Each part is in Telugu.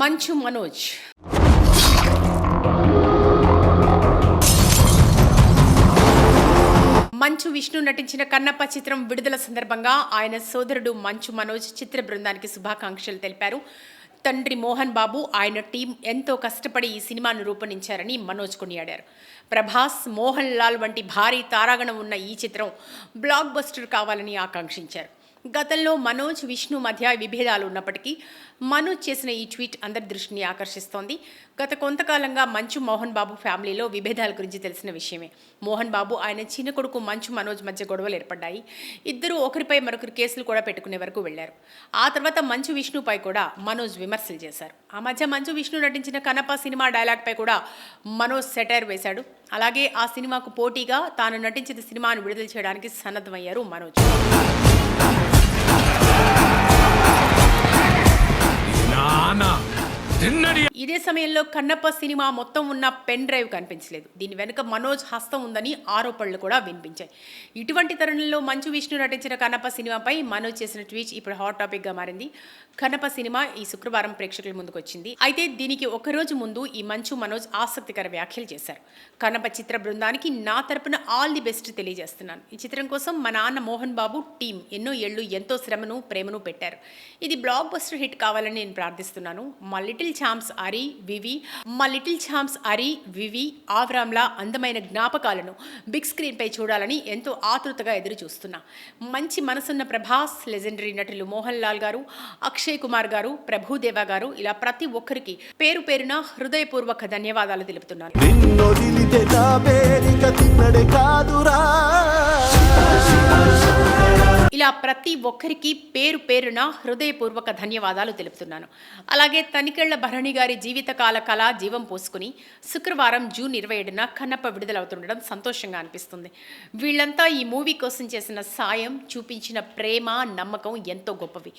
మంచు మనోజ్. మంచు విష్ణు నటించిన కన్నప్ప చిత్రం విడుదల సందర్భంగా ఆయన సోదరుడు మంచు మనోజ్ చిత్ర బృందానికి శుభాకాంక్షలు తెలిపారు. తండ్రి మోహన్ బాబు, ఆయన టీం ఎంతో కష్టపడి ఈ సినిమాను రూపొందించారని మనోజ్ కొనియాడారు. ప్రభాస్, మోహన్ లాల్ వంటి భారీ తారాగణం ఉన్న ఈ చిత్రం బ్లాక్ బస్టర్ కావాలని ఆకాంక్షించారు. గతంలో మనోజ్, విష్ణు మధ్య విభేదాలు ఉన్నప్పటికీ మనోజ్ చేసిన ఈ ట్వీట్ అందరి దృష్టిని ఆకర్షిస్తోంది. గత కొంతకాలంగా మంచు, మోహన్ బాబు ఫ్యామిలీలో విభేదాల గురించి తెలిసిన విషయమే. మోహన్ బాబు, ఆయన చిన్న కొడుకు మంచు మనోజ్ మధ్య గొడవలు ఏర్పడ్డాయి. ఇద్దరు ఒకరిపై మరొకరు కేసులు కూడా పెట్టుకునే వరకు వెళ్లారు. ఆ తర్వాత మంచు విష్ణుపై కూడా మనోజ్ విమర్శలు చేశారు. ఆ మధ్య మంచు విష్ణు నటించిన కన్నప్ప సినిమా డైలాగ్పై కూడా మనోజ్ సెటైర్ వేశాడు. అలాగే ఆ సినిమాకు పోటీగా తాను నటించిన సినిమాను విడుదల చేయడానికి సన్నద్ధమయ్యారు మనోజ్. ఇదే సమయంలో కన్నప్ప సినిమా మొత్తం ఉన్న పెన్ డ్రైవ్ కనిపించలేదు. దీని వెనుక మనోజ్ హస్తం ఉందని ఆరోపణలు కూడా వినిపించాయి. ఇటువంటి తరుణంలో మంచు విష్ణు నటించిన కన్నప్ప సినిమాపై మనోజ్ చేసిన ట్వీట్ ఇప్పుడు హాట్ టాపిక్ గా మారింది. కన్నప్ప సినిమా ఈ శుక్రవారం ప్రేక్షకుల ముందుకు వచ్చింది. అయితే దీనికి ఒకరోజు ముందు ఈ మంచు మనోజ్ ఆసక్తికర వ్యాఖ్యలు చేశారు. కన్నప్ప చిత్ర బృందానికి నా తరపున ఆల్ ది బెస్ట్ తెలియజేస్తున్నాను. ఈ చిత్రం కోసం మా నాన్న మోహన్ బాబు టీం ఎన్నో ఏళ్లు ఎంతో శ్రమను, ప్రేమను పెట్టారు. ఇది బ్లాక్ బస్టర్ హిట్ కావాలని నేను ప్రార్థిస్తున్నాను. మా లిటిల్ ఛాంప్స్ అరి వివి ఆవ్రామ్లా అందమైన జ్ఞాపకాలను బిగ్ స్క్రీన్ పై చూడాలని ఎంతో ఆతృతగా ఎదురు చూస్తున్నా. మంచి మనసున్న ప్రభాస్, లెజెండరీ నటులు మోహన్ లాల్ గారు, అక్షయ్ కుమార్ గారు, ప్రభుదేవా గారు, ఇలా ప్రతి ఒక్కరికి పేరు పేరున హృదయపూర్వక ధన్యవాదాలు తెలుపుతున్నాను. ఇలా ప్రతి ఒక్కరికి పేరు పేరున హృదయపూర్వక ధన్యవాదాలు తెలుపుతున్నాను. అలాగే తనికెళ్ల భరణి గారి జీవితకాల కళ జీవం పోసుకుని శుక్రవారం జూన్ 27న కన్నప్ప విడుదలవుతుండడం సంతోషంగా అనిపిస్తుంది. వీళ్ళంతా ఈ మూవీ కోసం చేసిన సాయం, చూపించిన ప్రేమ, నమ్మకం ఎంతో గొప్పవి.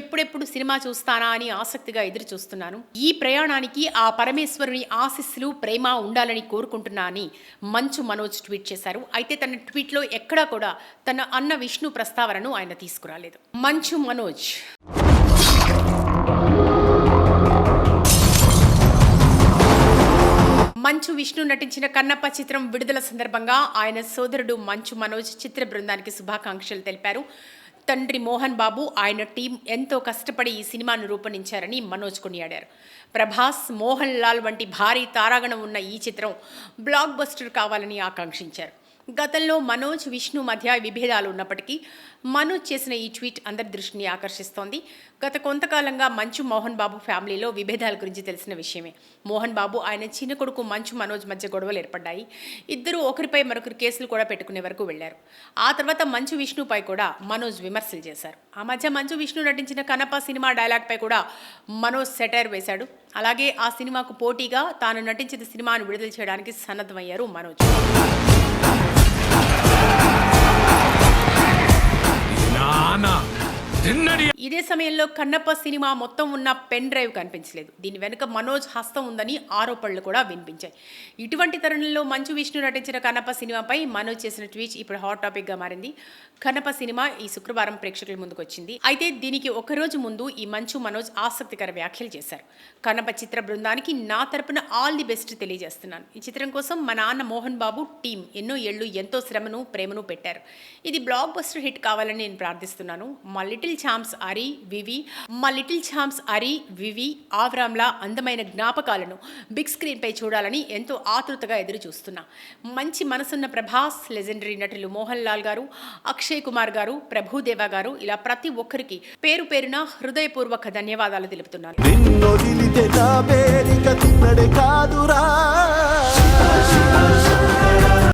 ఎప్పుడెప్పుడు సినిమా చూస్తానా అని ఆసక్తిగా ఎదురు చూస్తున్నాను. ఈ ప్రయాణానికి ఆ పరమేశ్వరుని ఆశీస్సులు, ప్రేమ ఉండాలని కోరుకుంటున్నా అని మంచు మనోజ్ ట్వీట్ చేశారు. అయితే తన ట్వీట్లో ఎక్కడా కూడా తన అన్న విష్ణు ప్రస్తావనను ఆయన తీసుకురాలేదు. మంచు మనోజ్. మంచు విష్ణు నటించిన కన్నప్ప చిత్రం విడుదల సందర్భంగా ఆయన సోదరుడు మంచు మనోజ్ చిత్ర బృందానికి శుభాకాంక్షలు తెలిపారు. తండ్రి మోహన్ బాబు, ఆయన టీం ఎంతో కష్టపడి ఈ సినిమాను రూపొందించారని మనోజ్ కొనియాడారు. ప్రభాస్, మోహన్ లాల్ వంటి భారీ తారాగణం ఉన్న ఈ చిత్రం బ్లాక్ బస్టర్ కావాలని ఆకాంక్షించారు. గతంలో మనోజ్, విష్ణు మధ్య విభేదాలు ఉన్నప్పటికీ మనోజ్ చేసిన ఈ ట్వీట్ అందరి దృష్టిని ఆకర్షిస్తోంది. గత కొంతకాలంగా మంచు, మోహన్ బాబు ఫ్యామిలీలో విభేదాల గురించి తెలిసిన విషయమే. మోహన్ బాబు, ఆయన చిన్న కొడుకు మంచు మనోజ్ మధ్య గొడవలు ఏర్పడ్డాయి. ఇద్దరు ఒకరిపై మరొకరు కేసులు కూడా పెట్టుకునే వరకు వెళ్లారు. ఆ తర్వాత మంచు విష్ణుపై కూడా మనోజ్ విమర్శలు చేశారు. ఆ మధ్య మంచు విష్ణు నటించిన కన్నప్ప సినిమా డైలాగ్పై కూడా మనోజ్ సెటైర్ వేశాడు. అలాగే ఆ సినిమాకు పోటీగా తాను నటించిన సినిమాను విడుదల చేయడానికి సన్నద్ధమయ్యారు మనోజ్. ఇదే సమయంలో కన్నప్ప సినిమా మొత్తం ఉన్న పెన్ డ్రైవ్ కనిపించలేదు. దీని వెనుక మనోజ్ హస్తం ఉందని ఆరోపణలు కూడా వినిపించాయి. ఇటువంటి తరుణంలో మంచు విష్ణు నటించిన కన్నప్ప సినిమాపై మనోజ్ చేసిన ట్వీట్ ఇప్పుడు హాట్ టాపిక్ గా మారింది. కన్నప్ప సినిమా ఈ శుక్రవారం ప్రేక్షకుల ముందుకు వచ్చింది. అయితే దీనికి ఒకరోజు ముందు ఈ మంచు మనోజ్ ఆసక్తికర వ్యాఖ్యలు చేశారు. కన్నప్ప చిత్ర బృందానికి నా తరపున ఆల్ ది బెస్ట్ తెలియజేస్తున్నాను. ఈ చిత్రం కోసం మా నాన్న మోహన్ బాబు టీం ఎన్నో ఏళ్లు ఎంతో శ్రమను, ప్రేమను పెట్టారు. ఇది బ్లాక్ బస్టర్ హిట్ కావాలని నేను ప్రార్థిస్తున్నాను. మా లిటిల్ ఛాంప్స్ అరి వివి ఆవ్రామ్లా అందమైన జ్ఞాపకాలను బిగ్ స్క్రీన్ పై చూడాలని ఎంతో ఆతృతగా ఎదురు చూస్తున్నా. మంచి మనసున్న ప్రభాస్, లెజెండరీ నటులు మోహన్ లాల్ గారు, అక్షయ్ కుమార్ గారు, ప్రభుదేవా గారు, ఇలా ప్రతి ఒక్కరికి పేరు పేరున హృదయపూర్వక ధన్యవాదాలు తెలుపుతున్నాను.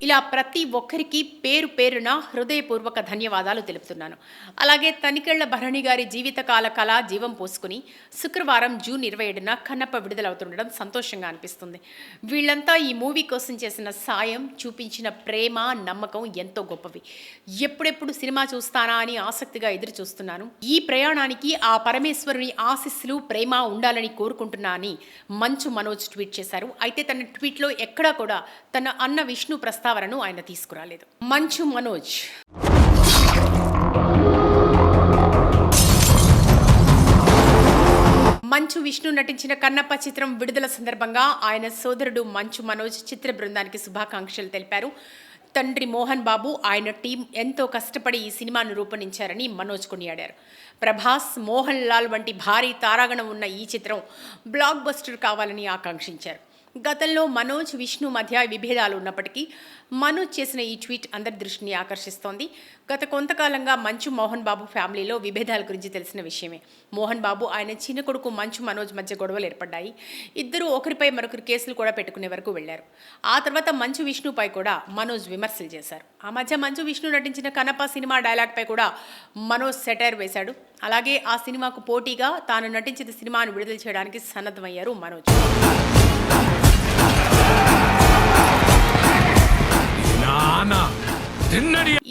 ఇలా ప్రతి ఒక్కరికి పేరు పేరున హృదయపూర్వక ధన్యవాదాలు తెలుపుతున్నాను. అలాగే తనికెళ్ల భరణి గారి జీవితకాల కళ జీవం పోసుకుని శుక్రవారం జూన్ 27న కన్నప్ప విడుదలవుతుండడం సంతోషంగా అనిపిస్తుంది. వీళ్ళంతా ఈ మూవీ కోసం చేసిన సాయం, చూపించిన ప్రేమ, నమ్మకం ఎంతో గొప్పవి. ఎప్పుడెప్పుడు సినిమా చూస్తానా అని ఆసక్తిగా ఎదురు చూస్తున్నాను. ఈ ప్రయాణానికి ఆ పరమేశ్వరుని ఆశీస్సులు, ప్రేమ ఉండాలని కోరుకుంటున్నా అని మంచు మనోజ్ ట్వీట్ చేశారు. అయితే తన ట్వీట్లో ఎక్కడా కూడా తన అన్న విష్ణు ప్రస్తావనను ఆయన తీసుకురాలేదు. మంచు మనోజ్. మంచు విష్ణు నటించిన కన్నప్ప చిత్రం విడుదల సందర్భంగా ఆయన సోదరుడు మంచు మనోజ్ చిత్ర బృందానికి శుభాకాంక్షలు తెలిపారు. తండ్రి మోహన్ బాబు, ఆయన టీం ఎంతో కష్టపడి ఈ సినిమాను రూపొందించారని మనోజ్ కొనియాడారు. ప్రభాస్, మోహన్ లాల్ వంటి భారీ తారాగణం ఉన్న ఈ చిత్రం బ్లాక్ బస్టర్ కావాలని ఆకాంక్షించారు. గతంలో మనోజ్, విష్ణు మధ్య విభేదాలు ఉన్నప్పటికీ మనోజ్ చేసిన ఈ ట్వీట్ అందరి దృష్టిని ఆకర్షిస్తోంది. గత కొంతకాలంగా మంచు, మోహన్ బాబు ఫ్యామిలీలో విభేదాల గురించి తెలిసిన విషయమే. మోహన్ బాబు, ఆయన చిన్న కొడుకు మంచు మనోజ్ మధ్య గొడవలు ఏర్పడ్డాయి. ఇద్దరు ఒకరిపై మరొకరు కేసులు కూడా పెట్టుకునే వరకు వెళ్లారు. ఆ తర్వాత మంచు విష్ణుపై కూడా మనోజ్ విమర్శలు చేశారు. ఆ మధ్య మంచు విష్ణు నటించిన కనప సినిమా డైలాగ్పై కూడా మనోజ్ సెటైర్ వేశాడు. అలాగే ఆ సినిమాకు పోటీగా తాను నటించిన సినిమాను విడుదల చేయడానికి సన్నద్ధమయ్యారు మనోజ్.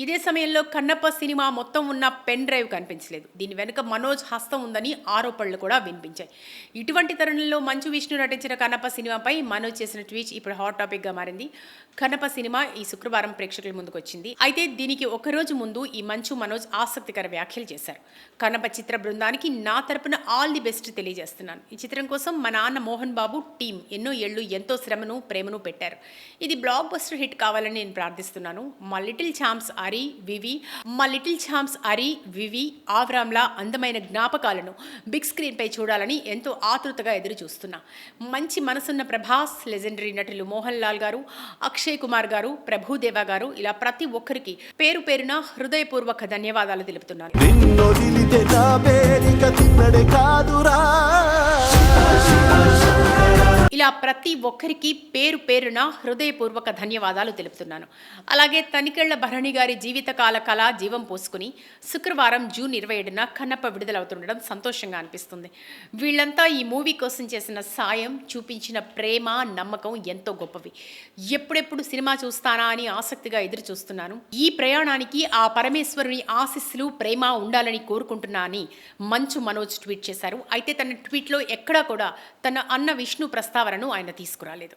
ఇదే సమయంలో కన్నప్ప సినిమా మొత్తం ఉన్న పెన్ డ్రైవ్ కనిపించలేదు. దీని వెనుక మనోజ్ హస్తం ఉందని ఆరోపణలు కూడా వినిపించాయి. ఇటువంటి తరుణంలో మంచు విష్ణు నటించిన కన్నప్ప సినిమాపై మనోజ్ చేసిన ట్వీట్ ఇప్పుడు హాట్ టాపిక్ గా మారింది. కన్నప్ప సినిమా ఈ శుక్రవారం ప్రేక్షకుల ముందుకు వచ్చింది. అయితే దీనికి ఒకరోజు ముందు ఈ మంచు మనోజ్ ఆసక్తికర వ్యాఖ్యలు చేశారు. కన్నప్ప చిత్ర బృందానికి నా తరపున ఆల్ ది బెస్ట్ తెలియజేస్తున్నాను. ఈ చిత్రం కోసం మా నాన్న మోహన్ బాబు టీం ఎన్నో ఏళ్లు ఎంతో శ్రమను, ప్రేమను పెట్టారు. ఇది బ్లాక్ బస్టర్ హిట్ కావాలని నేను ప్రార్థిస్తున్నాను. మా లిటిల్ ఛాంప్స్ అరి, వివి, ఆవ్రామ్లా అందమైన జ్ఞాపకాలను బిగ్ స్క్రీన్ పై చూడాలని ఎంతో ఆతృతగా ఎదురు చూస్తున్నా. మంచి మనసున్న ప్రభాస్, లెజెండరీ నటులు మోహన్ లాల్ గారు, అక్షయ్ కుమార్ గారు, ప్రభుదేవా గారు, ఇలా ప్రతి ఒక్కరికి పేరు పేరున హృదయపూర్వక ధన్యవాదాలు తెలుపుతున్నాను. ఇలా ప్రతి ఒక్కరికి పేరు పేరున హృదయపూర్వక ధన్యవాదాలు తెలుపుతున్నాను. అలాగే తనికెళ్ల భరణి గారి జీవితకాల కళ జీవం పోసుకుని శుక్రవారం జూన్ 27న కన్నప్ప విడుదలవుతుండడం సంతోషంగా అనిపిస్తుంది. వీళ్ళంతా ఈ మూవీ కోసం చేసిన సాయం, చూపించిన ప్రేమ, నమ్మకం ఎంతో గొప్పవి. ఎప్పుడెప్పుడు సినిమా చూస్తానా అని ఆసక్తిగా ఎదురు చూస్తున్నాను. ఈ ప్రయాణానికి ఆ పరమేశ్వరుని ఆశీస్సులు, ప్రేమ ఉండాలని కోరుకుంటున్నా అని మంచు మనోజ్ ట్వీట్ చేశారు. అయితే తన ట్వీట్లో ఎక్కడా కూడా తన అన్న విష్ణు ప్రస్తావనను ఆయన తీసుకురాలేదు.